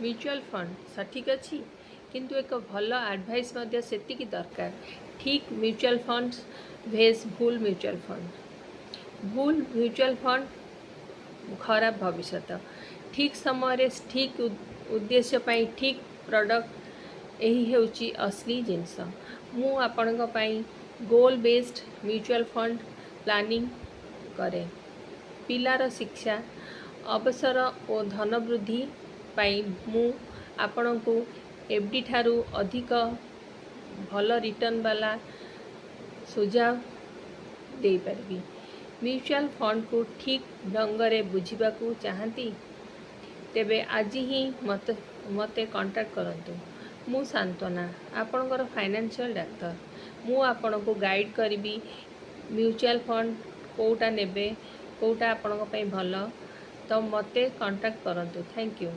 Mutual fund सठिक अच्छी किंतु एक भल एडवाइस सेतिकी दरकार। ठीक म्यूचुअल फंड भेस भूल म्यूचुअल फंड, भूल म्यूचुअल फंड खराब भविष्य। ठीक समय ठीक उद्देश्य पाई ठीक प्रोडक्ट यही होची असली जिनस। मु आपणक पाई goal based mutual fund planning करे। पिलार शिक्षा अवसर और धन वृद्धि पाई मु आपणको एफडी ठारू अधिक भल रिटर्न वाला सुझाव दे पारबी। म्यूचुअल फंड को ठीक ढंगरे बुझिबाकू चाहती तेबे आज ही मते कांटेक्ट करंतु। मु सांत्वना आपणकर फाइनेंशियल डाक्टर। मु आपणको गाइड करिबी म्यूचुअल फंड कोटा नेबे कोटा आपणको पई भल। तो मते कांटेक्ट करंतु। Thank you.